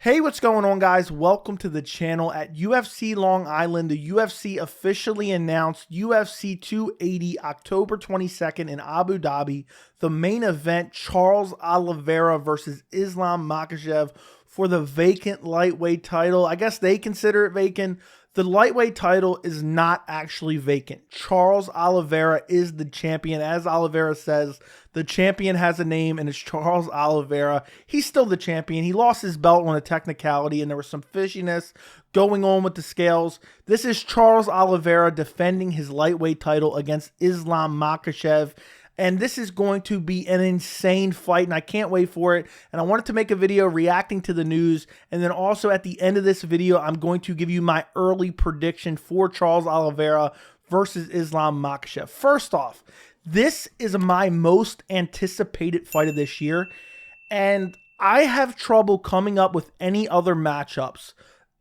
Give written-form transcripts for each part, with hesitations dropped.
Hey, what's going on, guys? Welcome to the channel. At UFC Long Island, the UFC officially announced UFC 280 October 22nd in Abu Dhabi. The main event, Charles Oliveira versus Islam Makhachev for the vacant lightweight title. I guess they consider it vacant. The lightweight title is not actually vacant. Charles Oliveira is the champion. As Oliveira says, the champion has a name, and it's Charles Oliveira. He's still the champion. He lost his belt on a technicality, and there was some fishiness going on with the scales. This is Charles Oliveira defending his lightweight title against Islam Makhachev. And this is going to be an insane fight, and I can't wait for it. And I wanted to make a video reacting to the news. And then also at the end of this video, I'm going to give you my early prediction for Charles Oliveira versus Islam Makhachev. First off, this is my most anticipated fight of this year. And I have trouble coming up with any other matchups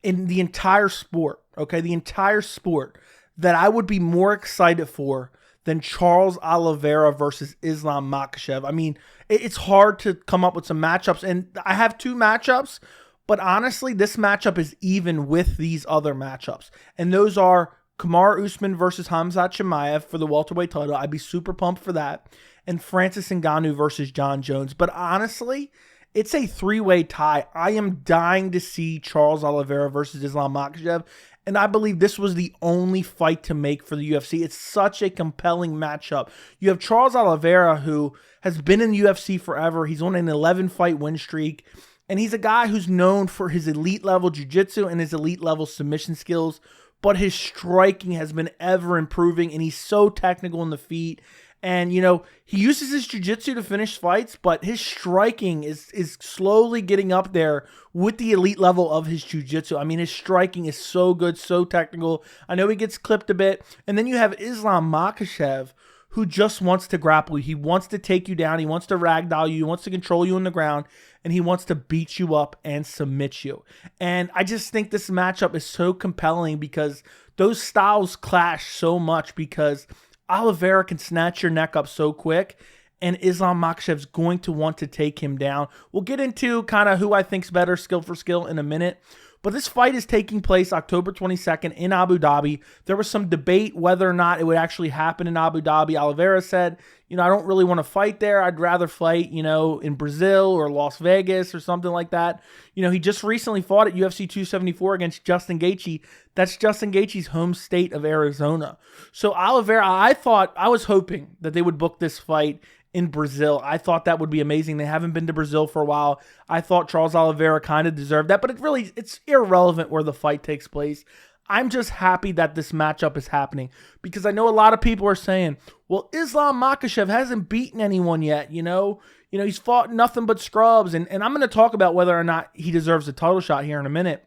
in the entire sport, okay? The entire sport that I would be more excited for than Charles Oliveira versus Islam Makhachev. I mean, it's hard to come up with some matchups, and I have two matchups, but honestly, this matchup is even with these other matchups, and those are Kamaru Usman versus Khamzat Chimaev for the welterweight title. I'd be super pumped for that, and Francis Ngannou versus John Jones. But honestly, it's a three-way tie. I am dying to see Charles Oliveira versus Islam Makhachev, and I believe this was the only fight to make for the UFC. It's such a compelling matchup. You have Charles Oliveira, who has been in the UFC forever. He's on an 11-fight win streak, and he's a guy who's known for his elite-level jiu-jitsu and his elite-level submission skills, but his striking has been ever improving, and he's so technical in the feet. And, you know, he uses his jiu-jitsu to finish fights, but his striking is slowly getting up there with the elite level of his jiu-jitsu. I mean, his striking is so good, so technical. I know he gets clipped a bit. And then you have Islam Makhachev, who just wants to grapple you. He wants to take you down. He wants to ragdoll you. He wants to control you on the ground. And he wants to beat you up and submit you. And I just think this matchup is so compelling because those styles clash so much, because Oliveira can snatch your neck up so quick, and Islam Makhachev's going to want to take him down. We'll get into kind of who I think's better skill for skill in a minute, but this fight is taking place October 22nd in Abu Dhabi. There was some debate whether or not it would actually happen in Abu Dhabi. Oliveira said, you know, I don't really want to fight there. I'd rather fight, you know, in Brazil or Las Vegas or something like that. You know, he just recently fought at UFC 274 against Justin Gaethje. That's Justin Gaethje's home state of Arizona. So Oliveira, I was hoping that they would book this fight in Brazil. I thought that would be amazing. They haven't been to Brazil for a while. I thought Charles Oliveira kind of deserved that, but it's irrelevant where the fight takes place. I'm just happy that this matchup is happening, because I know a lot of people are saying, well, Islam Makhachev hasn't beaten anyone yet, you know, he's fought nothing but scrubs, and I'm going to talk about whether or not he deserves a title shot here in a minute.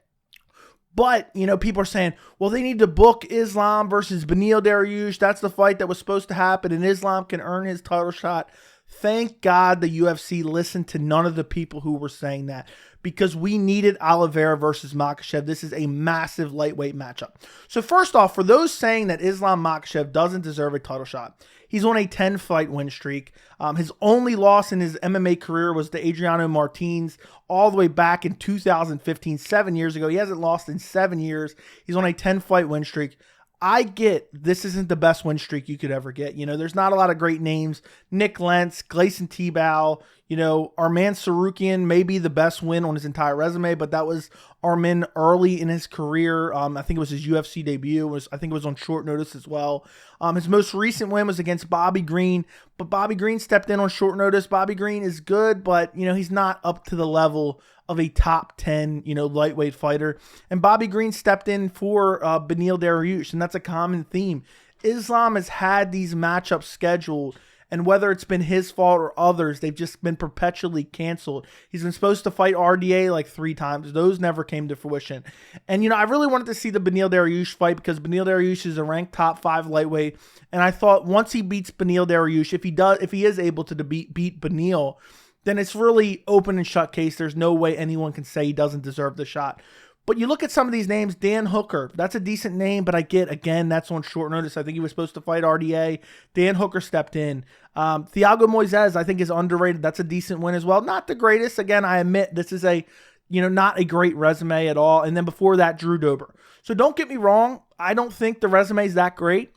But, you know, people are saying, well, they need to book Islam versus Beneil Dariush. That's the fight that was supposed to happen, and Islam can earn his title shot. Thank God the UFC listened to none of the people who were saying that, because we needed Oliveira versus Makhachev. This is a massive lightweight matchup. So first off, for those saying that Islam Makhachev doesn't deserve a title shot, he's on a 10-fight win streak. His only loss in his MMA career was to Adriano Martins all the way back in 2015, 7 years ago. He hasn't lost in 7 years. He's on a 10-fight win streak. I get this isn't the best win streak you could ever get. You know, there's not a lot of great names. Nick Lentz, Gleison Tebow, you know, Arman Sarukian may be the best win on his entire resume, but that was Arman early in his career. I think it was his UFC debut. I think it was on short notice as well. His most recent win was against Bobby Green, but Bobby Green stepped in on short notice. Bobby Green is good, but, you know, he's not up to the level of a top 10, you know, lightweight fighter. And Bobby Green stepped in for Beneil Dariush, and that's a common theme. Islam has had these matchups scheduled, and whether it's been his fault or others, they've just been perpetually canceled. He's been supposed to fight RDA like 3 times. Those never came to fruition. And, you know, I really wanted to see the Beneil Dariush fight, because Beneil Dariush is a ranked top 5 lightweight. And I thought once he beats Beneil Dariush, if he is able to beat Beneil, then it's really open and shut case. There's no way anyone can say he doesn't deserve the shot. But you look at some of these names, Dan Hooker, that's a decent name, but I get, again, that's on short notice. I think he was supposed to fight RDA. Dan Hooker stepped in. Thiago Moises, I think, is underrated. That's a decent win as well. Not the greatest. Again, I admit this is a not a great resume at all. And then before that, Drew Dober. So don't get me wrong. I don't think the resume is that great,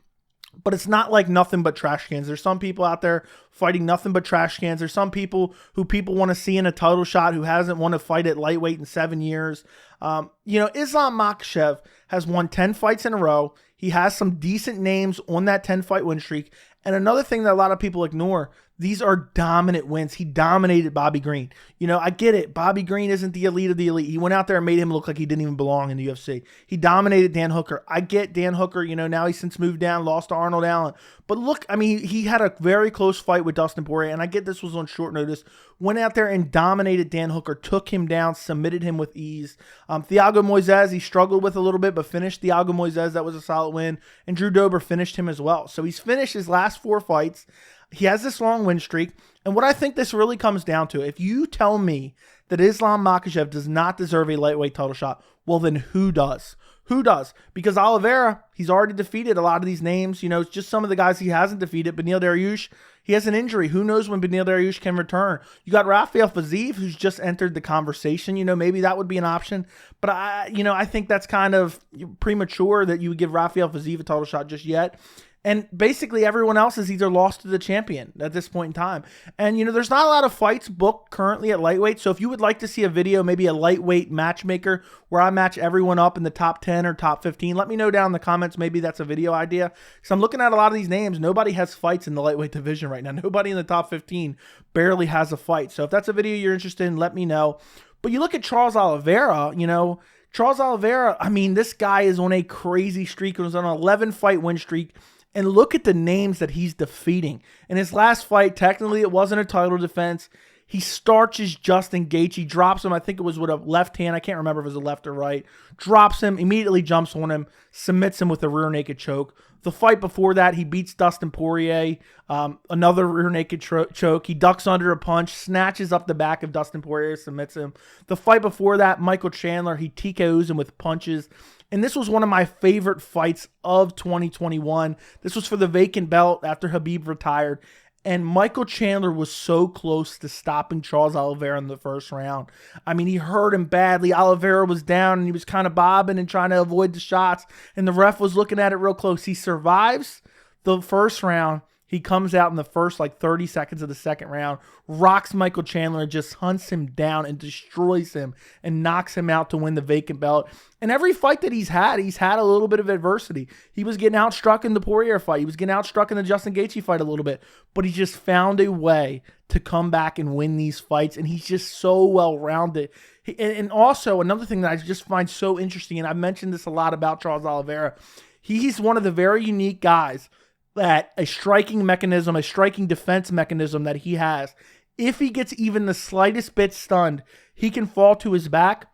but it's not like nothing but trash cans. There's some people out there fighting nothing but trash cans. There's some people who want to see in a title shot who hasn't won a fight at lightweight in 7 years. Islam Makhachev has won 10 fights in a row. He has some decent names on that 10-fight win streak. And another thing that a lot of people ignore, these are dominant wins. He dominated Bobby Green. I get it. Bobby Green isn't the elite of the elite. He went out there and made him look like he didn't even belong in the UFC. He dominated Dan Hooker. I get Dan Hooker, now he's since moved down, lost to Arnold Allen. But look, he had a very close fight with Dustin Poirier, and I get this was on short notice. Went out there and dominated Dan Hooker, took him down, submitted him with ease. Thiago Moises, he struggled with a little bit, but finished Thiago Moises. That was a solid win. And Drew Dober finished him as well. So he's finished his last 4 fights. He has this long win streak. And what I think this really comes down to, if you tell me that Islam Makhachev does not deserve a lightweight title shot, well, then who does? Who does? Because Oliveira, he's already defeated a lot of these names. It's just some of the guys he hasn't defeated. Beneil Dariush, he has an injury. Who knows when Beneil Dariush can return? You got Rafael Fiziev, who's just entered the conversation. Maybe that would be an option. But I think that's kind of premature that you would give Rafael Fiziev a title shot just yet. And basically everyone else is either lost to the champion at this point in time. And, there's not a lot of fights booked currently at lightweight. So if you would like to see a video, maybe a lightweight matchmaker where I match everyone up in the top 10 or top 15, let me know down in the comments. Maybe that's a video idea. Because I'm looking at a lot of these names. Nobody has fights in the lightweight division right now. Nobody in the top 15 barely has a fight. So if that's a video you're interested in, let me know. But you look at Charles Oliveira, Charles Oliveira, this guy is on a crazy streak. It was on an 11-fight win streak. And look at the names that he's defeating. In his last fight, technically it wasn't a title defense. He starches Justin Gaethje, drops him. I think it was with a left hand. I can't remember if it was a left or right. Drops him, immediately jumps on him, submits him with a rear naked choke. The fight before that, he beats Dustin Poirier, another rear naked choke. He ducks under a punch, snatches up the back of Dustin Poirier, submits him. The fight before that, Michael Chandler, he TKOs him with punches. And this was one of my favorite fights of 2021. This was for the vacant belt after Khabib retired. And Michael Chandler was so close to stopping Charles Oliveira in the first round. He hurt him badly. Oliveira was down and he was kind of bobbing and trying to avoid the shots. And the ref was looking at it real close. He survives the first round. He comes out in the first 30 seconds of the second round, rocks Michael Chandler, and just hunts him down and destroys him and knocks him out to win the vacant belt. And every fight that he's had a little bit of adversity. He was getting outstruck in the Poirier fight. He was getting outstruck in the Justin Gaethje fight a little bit. But he just found a way to come back and win these fights. And he's just so well-rounded. And also, another thing that I just find so interesting, and I've mentioned this a lot about Charles Oliveira, he's one of the very unique guys that a striking mechanism, a striking defense mechanism that he has, if he gets even the slightest bit stunned, he can fall to his back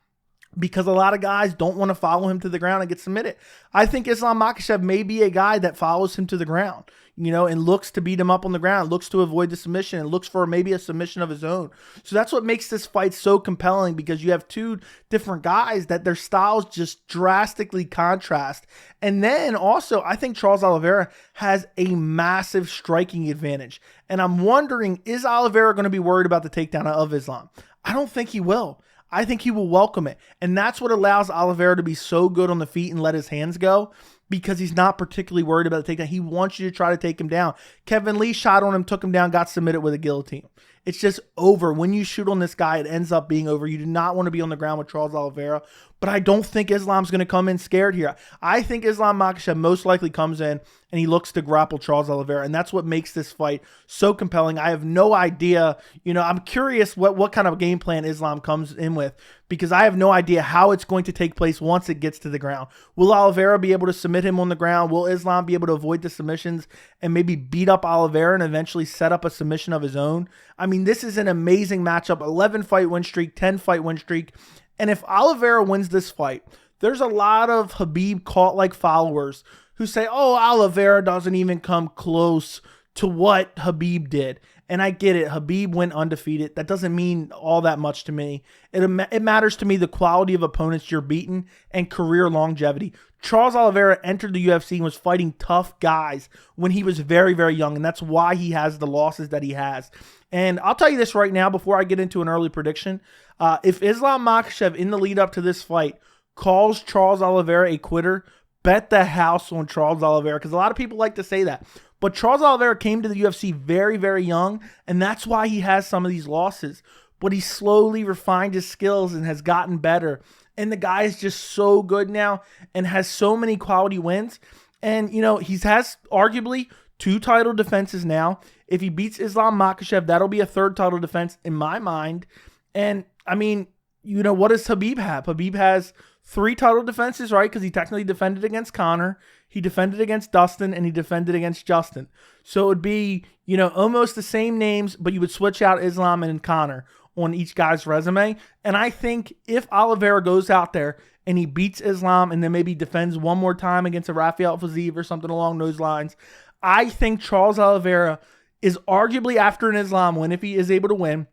because a lot of guys don't want to follow him to the ground and get submitted. I think Islam Makhachev may be a guy that follows him to the ground, and looks to beat him up on the ground, looks to avoid the submission, and looks for maybe a submission of his own. So that's what makes this fight so compelling, because you have two different guys that their styles just drastically contrast. And then also, I think Charles Oliveira has a massive striking advantage. And I'm wondering, is Oliveira going to be worried about the takedown of Islam? I don't think he will. I think he will welcome it. And that's what allows Oliveira to be so good on the feet and let his hands go, because he's not particularly worried about the takedown. He wants you to try to take him down. Kevin Lee shot on him, took him down, got submitted with a guillotine. It's just over. When you shoot on this guy, it ends up being over. You do not want to be on the ground with Charles Oliveira. But I don't think Islam's going to come in scared here. I think Islam Makhachev most likely comes in and he looks to grapple Charles Oliveira. And that's what makes this fight so compelling. I have no idea. I'm curious what kind of game plan Islam comes in with, because I have no idea how it's going to take place once it gets to the ground. Will Oliveira be able to submit him on the ground? Will Islam be able to avoid the submissions and maybe beat up Oliveira and eventually set up a submission of his own? This is an amazing matchup. 11-fight win streak, 10-fight win streak. And if Oliveira wins this fight, there's a lot of Khabib cult-like followers who say, oh, Oliveira doesn't even come close to what Khabib did. And I get it. Khabib went undefeated. That doesn't mean all that much to me. It matters to me the quality of opponents you're beating and career longevity. Charles Oliveira entered the UFC and was fighting tough guys when he was very, very young. And that's why he has the losses that he has. And I'll tell you this right now before I get into an early prediction. If Islam Makhachev in the lead up to this fight calls Charles Oliveira a quitter, bet the house on Charles Oliveira, because a lot of people like to say that. But Charles Oliveira came to the UFC very, very young, and that's why he has some of these losses. But he slowly refined his skills and has gotten better. And the guy is just so good now and has so many quality wins. And, you know, he has arguably 2 title defenses now. If he beats Islam Makhachev, that'll be a 3rd title defense in my mind. And, I mean, you know, what does Khabib have? Khabib has 3 title defenses, right? Because he technically defended against Conor, he defended against Dustin, and he defended against Justin. So it would be, you know, almost the same names, but you would switch out Islam and Conor on each guy's resume. And I think if Oliveira goes out there and he beats Islam and then maybe defends one more time against a Rafael Fiziev or something along those lines, I think Charles Oliveira is arguably, after an Islam win, if he is able to win,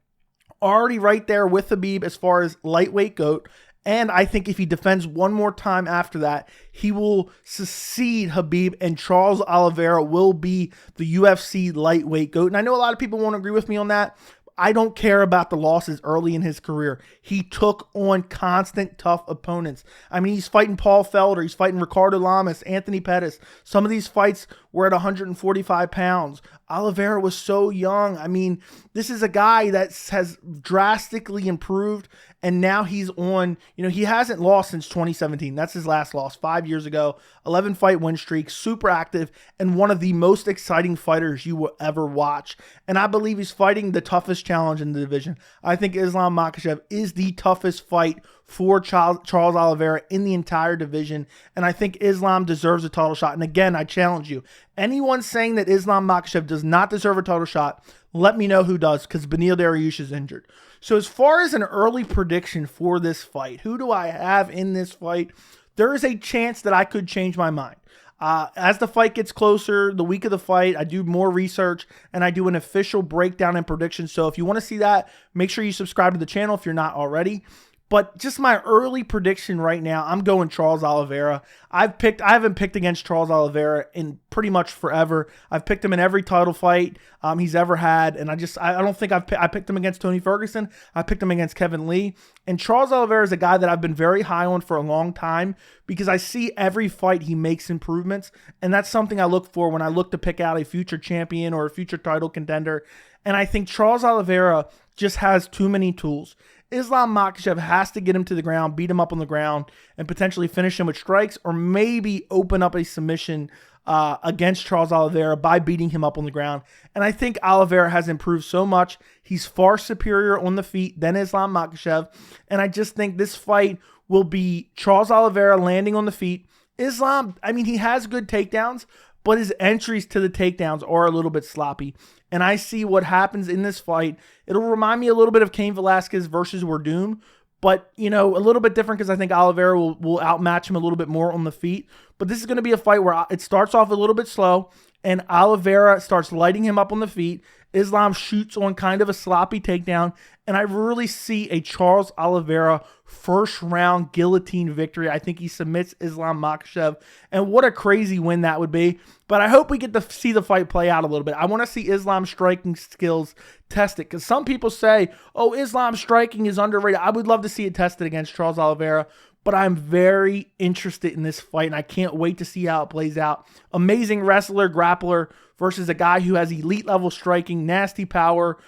already right there with Khabib as far as lightweight GOAT. And I think if he defends one more time after that, he will succeed Khabib, and Charles Oliveira will be the UFC lightweight GOAT. And I know a lot of people won't agree with me on that. I don't care about the losses early in his career. He took on constant, tough opponents. I mean, he's fighting Paul Felder. He's fighting Ricardo Lamas, Anthony Pettis. Some of these fights were at 145 pounds. Oliveira was so young. I mean, this is a guy that has drastically improved, and now he's on, you know, he hasn't lost since 2017. That's his last loss 5 years ago. 11-fight win streak, super active, and one of the most exciting fighters you will ever watch. And I believe he's fighting the toughest challenge in the division. I think Islam Makhachev is the toughest fight for Charles Oliveira in the entire division, and I think Islam deserves a title shot. And again, I challenge you. Anyone saying that Islam Makhachev does not deserve a title shot, let me know who does, because Beneil Dariush is injured. So as far as an early prediction for this fight, who do I have in this fight? There is a chance that I could change my mind. As the fight gets closer, the week of the fight, I do more research and I do an official breakdown and prediction. So if you want to see that, make sure you subscribe to the channel if you're not already. But just my early prediction right now, I'm going Charles Oliveira. I haven't picked against Charles Oliveira in pretty much forever. I've picked him in every title fight he's ever had, and I don't think I picked him against Tony Ferguson. I picked him against Kevin Lee. And Charles Oliveira is a guy that I've been very high on for a long time because I see every fight he makes improvements, and that's something I look for when I look to pick out a future champion or a future title contender. And I think Charles Oliveira just has too many tools. Islam Makhachev has to get him to the ground, beat him up on the ground, and potentially finish him with strikes, or maybe open up a submission against Charles Oliveira by beating him up on the ground. And I think Oliveira has improved so much. He's far superior on the feet than Islam Makhachev. And I just think this fight will be Charles Oliveira landing on the feet. Islam, I mean, he has good takedowns, but his entries to the takedowns are a little bit sloppy. And I see what happens in this fight. It'll remind me a little bit of Cain Velasquez versus Werdum, but, you know, a little bit different because I think Oliveira will outmatch him a little bit more on the feet. But this is going to be a fight where it starts off a little bit slow, and Oliveira starts lighting him up on the feet. Islam shoots on kind of a sloppy takedown, and I really see a Charles Oliveira first-round guillotine victory. I think he submits Islam Makhachev, and what a crazy win that would be. But I hope we get to see the fight play out a little bit. I want to see Islam's striking skills tested, because some people say, oh, Islam's striking is underrated. I would love to see it tested against Charles Oliveira, but I'm very interested in this fight, and I can't wait to see how it plays out. Amazing wrestler, grappler, versus a guy who has elite level striking, nasty power,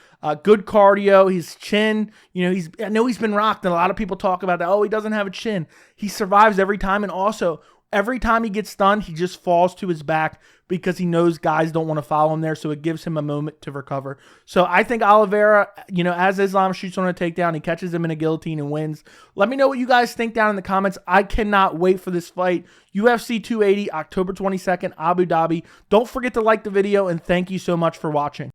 good cardio, his chin. You know, I know he's been rocked, and a lot of people talk about that. Oh, he doesn't have a chin. He survives every time, and also every time he gets stunned, he just falls to his back because he knows guys don't want to follow him there, so it gives him a moment to recover. So I think Oliveira, you know, as Islam shoots on a takedown, he catches him in a guillotine and wins. Let me know what you guys think down in the comments. I cannot wait for this fight. UFC 280, October 22nd, Abu Dhabi. Don't forget to like the video, and thank you so much for watching.